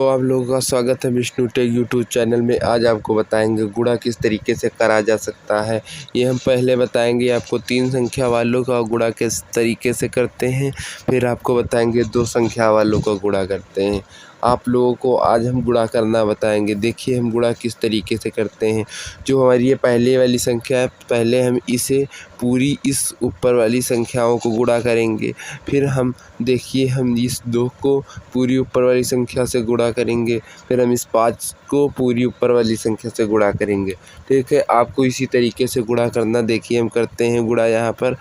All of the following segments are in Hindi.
तो आप लोगों का स्वागत है विष्णु टेक यूट्यूब चैनल में। आज आपको बताएंगे गुणा किस तरीके से करा जा सकता है। ये हम पहले बताएंगे आपको 3 संख्या वालों का गुणा किस तरीके से करते हैं, फिर आपको बताएंगे 2 संख्या वालों का गुणा करते हैं। आप लोगों को आज हम गुणा करना बताएंगे। देखिए हम गुणा किस तरीके से करते हैं। जो हमारी ये पहले वाली संख्या है, पहले हम इसे पूरी इस ऊपर वाली संख्याओं को गुणा करेंगे। फिर हम देखिए हम इस 2 को पूरी ऊपर वाली संख्या से गुणा करेंगे। फिर हम इस 5 को पूरी ऊपर वाली संख्या से गुणा करेंगे। ठीक है, आपको इसी तरीके से गुणा करना। देखिए हम करते हैं गुणा यहाँ पर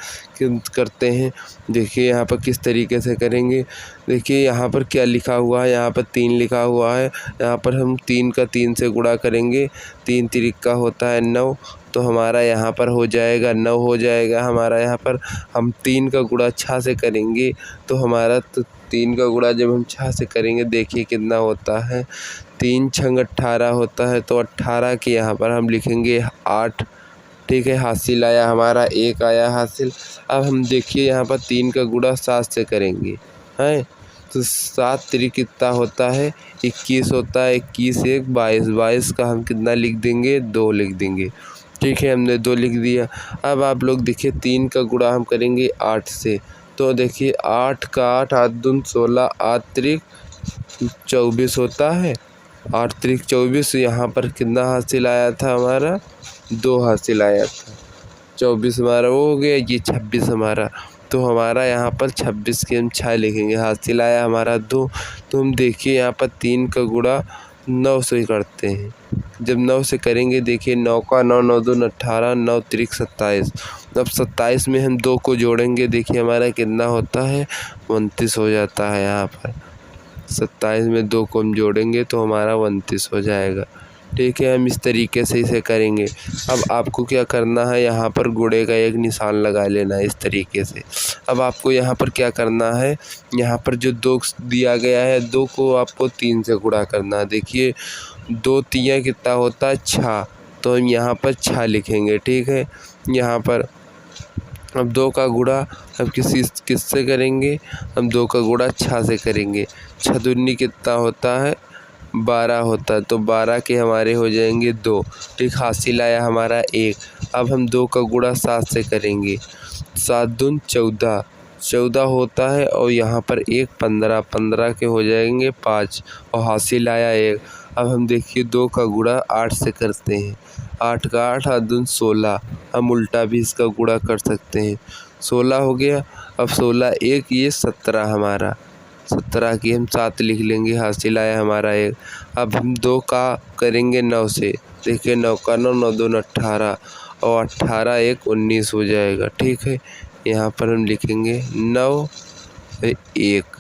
करते हैं। देखिए यहाँ पर किस तरीके से करेंगे। देखिए यहाँ पर क्या लिखा हुआ है, यहाँ पर 3 लिखा हुआ है। यहाँ पर हम 3 का 3 से गुणा करेंगे। 3 तिरिका होता है 9, तो हमारा यहाँ पर हो जाएगा 9 हो जाएगा हमारा। यहाँ पर हम 3 का गुणा 6 से करेंगे तो हमारा 3 का गुणा जब हम 6 से करेंगे देखिए कितना होता है। 3 छंग 18 होता है, तो 18 के यहाँ पर हम लिखेंगे 8। ठीक है, हासिल आया हमारा 1 आया हासिल। अब हम देखिए यहाँ पर 3 का गुणा 7 से करेंगे हैं, तो 7 तिरिक कितना होता है 21 होता है। 21 1 22, 22 का हम कितना लिख देंगे 2 लिख देंगे। ठीक है, हमने 2 लिख दिया। अब आप लोग देखिए 3 का गुणा हम करेंगे 8 से, तो देखिए 8 का 8 8 दूनी 16, 8 तिरिक 24 होता है। 8 तिरिक 24, यहाँ पर कितना हासिल आया था हमारा 2 हासिल आया था। 24 हमारा वो हो गया, ये 26 हमारा, तो हमारा यहाँ पर 26 के हम 6 लिखेंगे। हासिल आया हमारा 2। तो हम देखिए यहाँ पर 3 का गुणा 9 से करते हैं। जब 9 से करेंगे देखिए 9 का 9 9 दूनी 18, 9 तिरिक 27। अब 27 में हम 2 को जोड़ेंगे, देखिए हमारा कितना होता है 29 हो जाता है। यहाँ पर 27 में 2 को हम जोड़ेंगे तो हमारा 29 हो जाएगा। ठीक है, हम इस तरीके से इसे करेंगे। अब आपको क्या करना है, यहाँ पर गुणे का एक निशान लगा लेना है इस तरीके से। अब आपको यहाँ पर क्या करना है, यहाँ पर जो 2 दिया गया है 2 को आपको 3 से गुणा करना है। देखिए 2 तियाँ कितना होता है 6, तो हम यहाँ पर 6 लिखेंगे। ठीक है, यहाँ पर अब 2 का गुणा हम किससे करेंगे, हम 2 का गुणा 6 से करेंगे। 6 दूनी कितना होता है 12 होता है, तो 12 के हमारे हो जाएंगे 2। ठीक, हासिल आया हमारा 1। अब हम 2 का गुणा 7 से करेंगे। 7 दूनी 14, 14 होता है, और यहाँ पर 1 15, 15 के हो जाएंगे 5, और हासिल आया 1। अब हम देखिए 2 का गुणा 8 से करते हैं। 8 का 8 8 दूनी 16, हम उल्टा भी इसका गुणा कर सकते हैं। 16 हो गया। अब 16 1 ये 17 हमारा, 17 की हम 7 लिख लेंगे। हासिल आया हमारा 1। अब हम 2 का करेंगे 9 से। देखिए 9 का 9 9 दूनी 18, और 18 1 19 हो जाएगा। ठीक है, यहाँ पर हम लिखेंगे 9 1,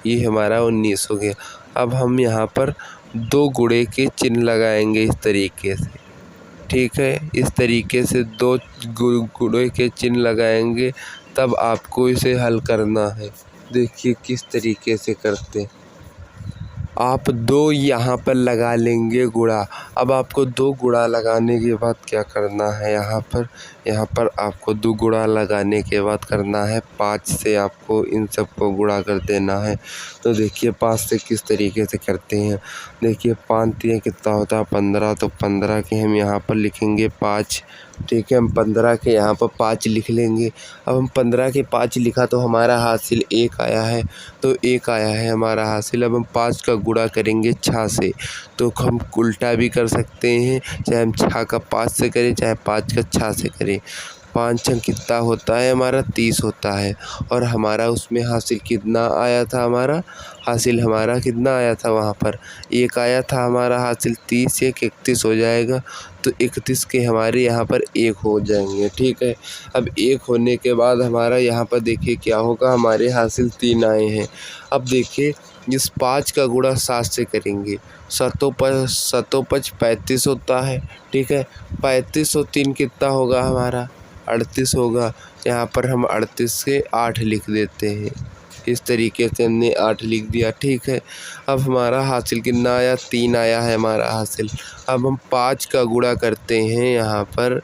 ये हमारा 19 हो गया। अब हम यहाँ पर 2 गुणे के चिन्ह लगाएंगे इस तरीके से। ठीक है, इस तरीके से 2 गुणे के चिन्ह लगाएंगे, तब आपको इसे हल करना है। देखिए किस तरीके से करते, आप 2 यहाँ पर लगा लेंगे गुणा। अब आपको 2 गुणा लगाने के बाद क्या करना है, यहाँ पर आपको 2 गुणा लगाने के बाद करना है 5 से आपको इन सब को गुणा कर देना है। तो देखिए 5 से किस तरीके से करते हैं। देखिए 5 तिया कितना होता है 15, तो 15 के हम यहाँ पर लिखेंगे 5। ठीक है, हम 15 के यहाँ पर 5 लिख लेंगे। अब हम 15 के 5 लिखा तो हमारा हासिल 1 आया है, तो 1 आया है हमारा हासिल। अब हम 5 का गुणा करेंगे 6 से, तो हम उल्टा भी कर सकते हैं, चाहे हम 6 का 5 से करें चाहे 5 का 6 से करें। 5 छंग कितना होता है हमारा 30 होता है, और हमारा उसमें हासिल कितना आया था, हमारा हासिल हमारा कितना आया था, वहाँ पर 1 आया था हमारा हासिल। 30 1 31 हो जाएगा, तो 31 के हमारे यहाँ पर 1 हो जाएंगे। ठीक है, अब 1 होने के बाद हमारा यहाँ पर देखिए क्या होगा, हमारे हासिल 3 आए हैं। अब देखिए इस 5 का गुणा 7 से करेंगे। 7 5 35 होता है। ठीक है, 35 और 3 कितना होगा हमारा 38 होगा। यहाँ पर हम 38 के 8 लिख देते हैं। इस तरीके से हमने 8 लिख दिया। ठीक है, अब हमारा हासिल कितना आया 3 आया है हमारा हासिल। अब हम 5 का गुणा करते हैं यहाँ पर,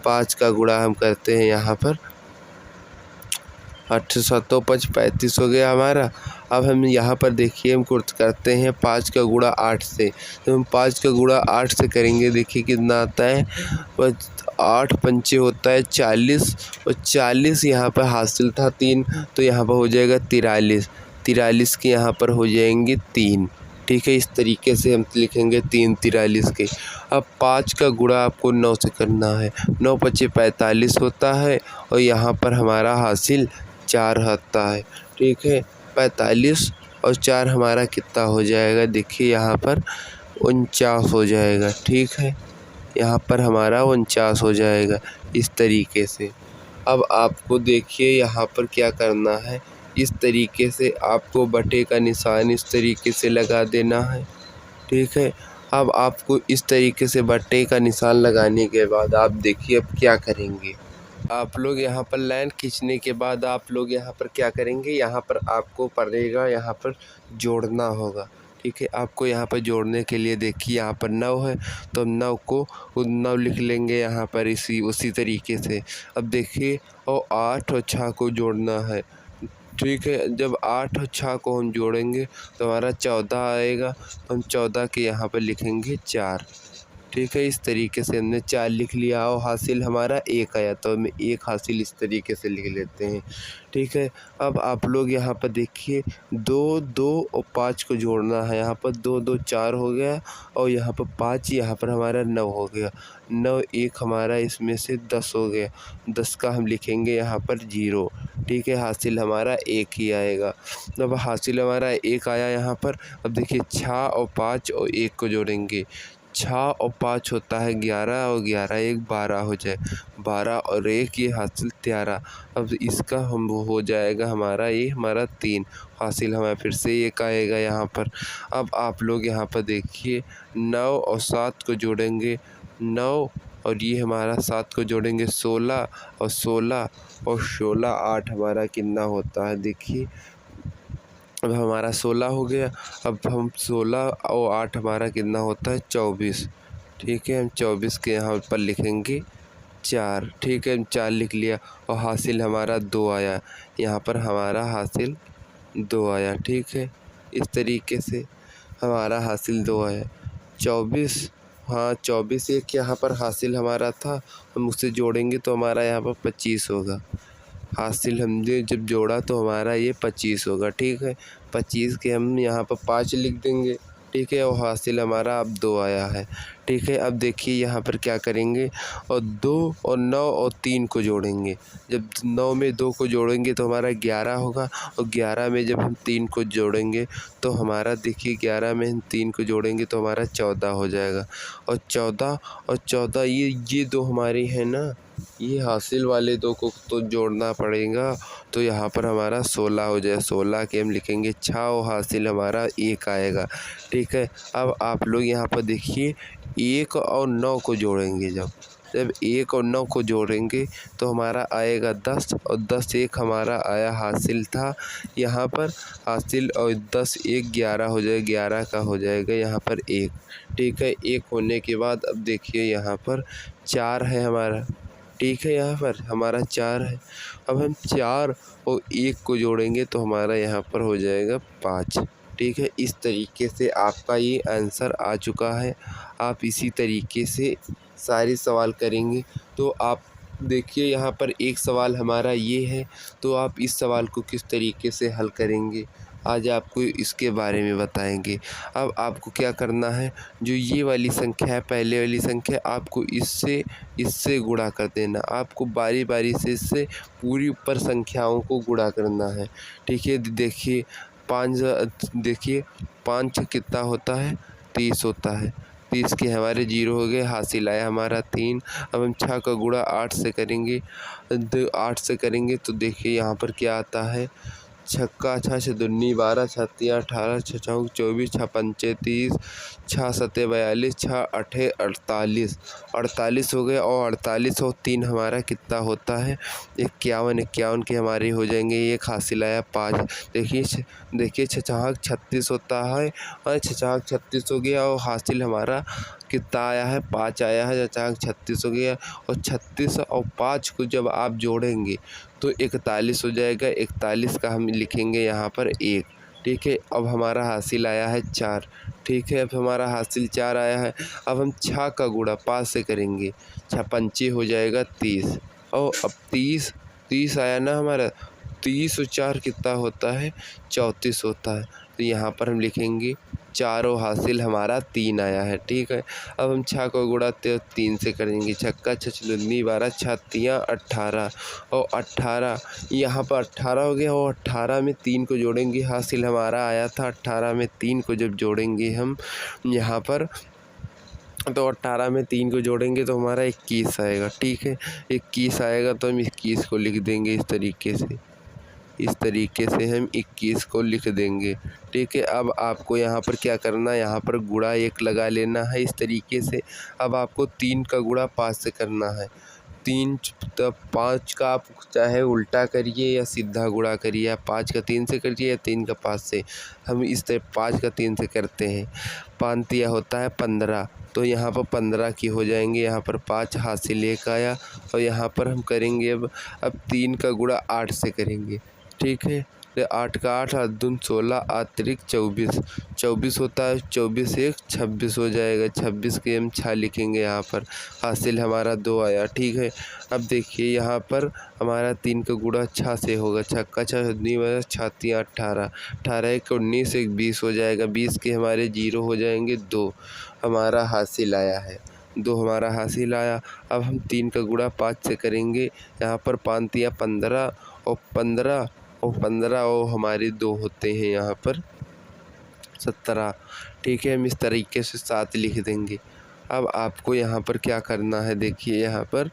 5 का गुणा हम करते हैं यहाँ पर। 8 7 5 35 हो गया हमारा। अब हम यहाँ पर देखिए हम कुछ करते हैं 5 का गुणा 8 से। तो हम 5 का गुणा 8 से करेंगे, देखिए कितना आता है, 8 पंचे होता है 40, और 40 यहाँ पर हासिल था 3, तो यहाँ पर हो जाएगा 43। 43 के यहाँ पर हो जाएंगे 3। ठीक है, इस तरीके से हम लिखेंगे 3 43 के। अब 5 का गुणा आपको 9 से करना है। 9 पचे 45 होता है, और यहाँ पर हमारा हासिल 4 आता है। ठीक है, 45 और 4 हमारा कितना हो जाएगा, देखिए यहाँ पर 49 हो जाएगा। ठीक है, यहाँ पर हमारा 49 हो जाएगा इस तरीके से। अब आपको देखिए यहाँ पर क्या करना है, इस तरीके से आपको बटे का निशान इस तरीके से लगा देना है। ठीक है, अब आपको इस तरीके से बटे का निशान लगाने के बाद आप देखिए अब क्या करेंगे। आप लोग यहाँ पर लाइन खींचने के बाद आप लोग यहाँ पर क्या करेंगे, यहाँ पर आपको पड़ेगा यहाँ पर जोड़ना होगा। ठीक है, आपको यहाँ पर जोड़ने के लिए देखिए यहाँ पर 9 है, तो हम 9 को 9 लिख लेंगे यहाँ पर उसी तरीके से। अब देखिए, और 8 और 6 को जोड़ना है। ठीक है, जब 8 और 6 को हम जोड़ेंगे तो हमारा 14 आएगा, तो हम 14 के यहाँ पर लिखेंगे 4। ठीक है, इस तरीके से हमने 4 लिख लिया और हासिल हमारा 1 आया, तो हम 1 हासिल इस तरीके से लिख लेते हैं। ठीक है, अब आप लोग यहाँ पर देखिए 2 2 और 5 को जोड़ना है। यहाँ पर 2 2 4 हो गया, और यहाँ पर 5 यहाँ पर हमारा 9 हो गया। 9 1 हमारा इसमें से 10 हो गया। 10 का हम लिखेंगे यहाँ पर 0। ठीक है, हासिल हमारा 1 ही आएगा। अब हासिल हमारा 1 आया यहाँ पर। अब देखिए 6 और 5 और 1 को जोड़ेंगे। 6 और 5 होता है 11, और 11 1 12 हो जाए। 12 और 1 ये हासिल 13। अब इसका हम हो जाएगा हमारा, ये हमारा 3 हासिल हमारा फिर से 1 आएगा यहाँ पर। अब आप लोग यहाँ पर देखिए 9 और 7 को जोड़ेंगे। 9 और ये हमारा 7 को जोड़ेंगे 16, और 16 और 16 8 हमारा कितना होता है, देखिए अब हमारा 16 हो गया। अब हम 16 और 8 हमारा कितना होता है, 24। ठीक है, हम 24 के यहाँ पर लिखेंगे 4। ठीक है, हम 4 लिख लिया, और हासिल हमारा 2 आया। यहाँ पर हमारा हासिल 2 आया। ठीक है, इस तरीके से हमारा हासिल 2 आया। 24, हाँ 24 एक यहाँ पर हासिल हमारा था, हम उससे जोड़ेंगे तो हमारा यहाँ पर 25 होगा। हासिल हमने जब जोड़ा तो हमारा ये 25 होगा। ठीक है, 25 के हम यहाँ पर 5 लिख देंगे। ठीक है, और हासिल हमारा अब 2 आया है। ठीक है, अब देखिए यहाँ पर क्या करेंगे, और 2 और 9 और 3 को जोड़ेंगे। जब 9 में 2 को जोड़ेंगे तो हमारा 11 होगा, और 11 में जब हम 3 को जोड़ेंगे तो हमारा देखिए 11 में हम 3 को जोड़ेंगे तो हमारा 14 हो जाएगा। और 14 ये 2 हमारे हैं ना, ये हासिल वाले 2 को तो जोड़ना पड़ेगा, तो यहाँ पर हमारा 16 हो जाए। 16 के हम लिखेंगे 6, और हासिल हमारा 1 आएगा। ठीक है, अब आप लोग यहाँ पर देखिए 1 और 9 को जोड़ेंगे। जब 1 और 9 को जोड़ेंगे तो हमारा आएगा 10, और 10 1 हमारा आया हासिल था यहाँ पर हासिल, और 10 1 11 हो जाए। 11 का हो जाएगा यहाँ पर 1। ठीक है, 1 होने के बाद अब देखिए यहाँ पर 4 है हमारा। ठीक है, यहाँ पर हमारा 4 है। अब हम 4 और 1 को जोड़ेंगे तो हमारा यहाँ पर हो जाएगा 5। ठीक है, इस तरीके से आपका ये आंसर आ चुका है। आप इसी तरीके से सारे सवाल करेंगे तो आप देखिए यहाँ पर एक सवाल हमारा ये है, तो आप इस सवाल को किस तरीके से हल करेंगे आज आपको इसके बारे में बताएंगे। अब आपको क्या करना है, जो ये वाली संख्या है पहले वाली संख्या, आपको इससे गुणा कर देना। आपको बारी बारी से इससे पूरी ऊपर संख्याओं को गुणा करना है। ठीक है, देखिए 5 कितना होता है, 30 होता है। 30 के हमारे 0 हो गए, हासिल आया हमारा 3। अब हम 6 का गुणा 8 से करेंगे। 8 से करेंगे तो देखिए यहाँ पर क्या आता है, छक्का 6 6 दूनी 12, 6 3 18, 6 चौक 24, 6 पंचे 30, 6 सत्ते 42, 6 अठे 48। 48 हो गए, और 48 और 3 हमारा कितना होता है, 51। 51 के हमारे हो जाएंगे, ये हासिल आया 5। देखिए 6 36 होता है, और 6 36 हो गया, और हासिल हमारा कितना आया है, 5 आया है। 6 36 हो गया, और 36 और 5 को जब आप जोड़ेंगे तो 41 हो जाएगा। 41 का हम लिखेंगे यहाँ पर 1, ठीक है। अब हमारा हासिल आया है 4, ठीक है। अब हमारा हासिल 4 आया है। अब हम 6 का गुणा 5 से करेंगे, 6 पंचे हो जाएगा 30। और अब 30 आया ना हमारा, 30 और 4 कितना होता है, 34 होता है। तो यहाँ पर हम लिखेंगे 4 और हासिल हमारा 3 आया है, ठीक है। अब हम 6 को गुणा 3 से करेंगे, 6 का 6 दूनी 12, 6 तियाँ 18 और 18 यहाँ पर 18 हो गया। और 18 में 3 को जोड़ेंगे, हासिल हमारा आया था 18 में 3 को जब जोड़ेंगे हम यहाँ पर, तो 18 में 3 को जोड़ेंगे तो हमारा 21 आएगा, ठीक है। 21 आएगा तो हम 21 को लिख देंगे इस तरीके से हम 21 को लिख देंगे, ठीक है। अब आपको यहाँ पर क्या करना है, यहाँ पर गुणा 1 लगा लेना है इस तरीके से। अब आपको 3 का गुणा 5 से करना है। 3 तब 5 का आप चाहे उल्टा करिए या सीधा गुणा करिए, या 5 का 3 से करिए या 3 का 5 से। हम इस तरह 5 का 3 से करते हैं। 5 तिया होता है 15, तो यहाँ पर 15 की हो जाएंगे। यहाँ पर 5 हासिल 1 आया। और यहाँ पर हम करेंगे अब 3 का गुणा 8 से करेंगे, ठीक है। 8 का 8, 8 दूनी 16, अतिरिक्त 24 होता है। 24 1 26 हो जाएगा। 26 के हम 6 लिखेंगे यहाँ पर, हासिल हमारा 2 आया, ठीक है। अब देखिए यहाँ पर हमारा 3 का गुणा 6 से होगा। 6 का 6 दूनी 6 तियाँ 18, 18 1 19 1 20 हो जाएगा। 20 के हमारे 0 हो जाएंगे, 2 हमारा हासिल आया है। 2 हमारा हासिल आया। अब हम 3 का गुणा 5 से करेंगे। यहाँ पर 5 तियाँ 15 और 15 और हमारे 2 होते हैं यहाँ पर 17, ठीक है। हम इस तरीके से 7 लिख देंगे। अब आपको यहाँ पर क्या करना है, देखिए यहाँ पर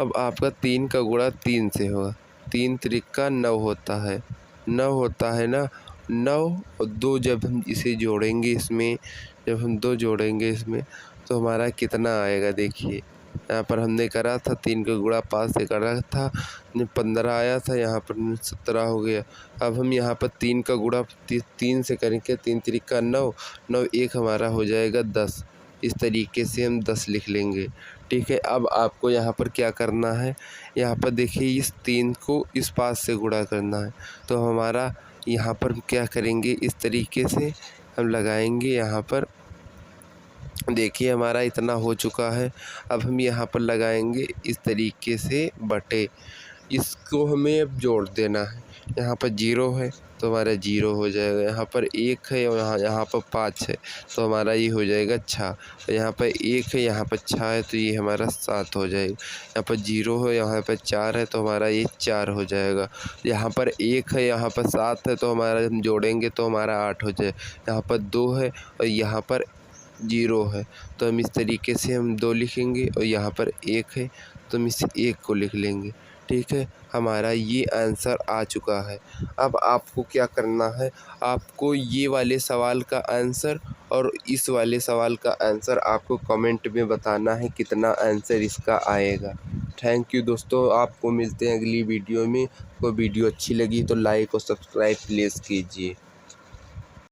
अब आपका 3 का गुणा 3 से होगा। 3 त्रिका 9 होता है, 9 होता है ना। 9 और 2 जब हम इसे जोड़ेंगे इसमें, जब हम 2 जोड़ेंगे इसमें तो हमारा कितना आएगा, देखिए यहाँ पर हमने करा था 3 का गुणा 5 से करा था, 15 आया था। यहाँ पर 17 हो गया। अब हम यहाँ पर 3 का गुणा 3 से करेंगे। 3 त्रिका 9, 9 1 हमारा हो जाएगा 10। इस तरीके से हम 10 लिख लेंगे, ठीक है। अब आपको यहाँ पर क्या करना है, यहाँ पर देखिए इस 3 को इस 5 से गुणा करना है। तो हमारा यहाँ पर क्या करेंगे, इस तरीके से हम लगाएंगे। यहाँ पर देखिए हमारा इतना हो चुका है। अब हम यहाँ पर लगाएंगे इस तरीके से बटे, इसको हमें अब जोड़ देना है। यहाँ पर 0 है तो हमारा 0 हो जाएगा। यहाँ पर 1 है और यहाँ पर 5 है तो हमारा ये हो जाएगा 6। और यहाँ पर 1 है, यहाँ पर 6 है तो ये हमारा 7 हो जाएगा। यहाँ पर 0 है, यहाँ पर 4 है तो हमारा ये 4 हो जाएगा। यहाँ पर 1 है, यहाँ पर 7 है तो हमारा हम जोड़ेंगे तो हमारा 8 हो जाए। यहाँ पर 2 है और यहाँ पर 0 है तो हम इस तरीके से हम 2 लिखेंगे। और यहाँ पर 1 है तो हम इस 1 को लिख लेंगे, ठीक है। हमारा ये आंसर आ चुका है। अब आपको क्या करना है, आपको ये वाले सवाल का आंसर और इस वाले सवाल का आंसर आपको कमेंट में बताना है कितना आंसर इसका आएगा। थैंक यू दोस्तों, आपको मिलते हैं अगली वीडियो में। कोई वीडियो अच्छी लगी तो लाइक और सब्सक्राइब प्लीज़ कीजिए।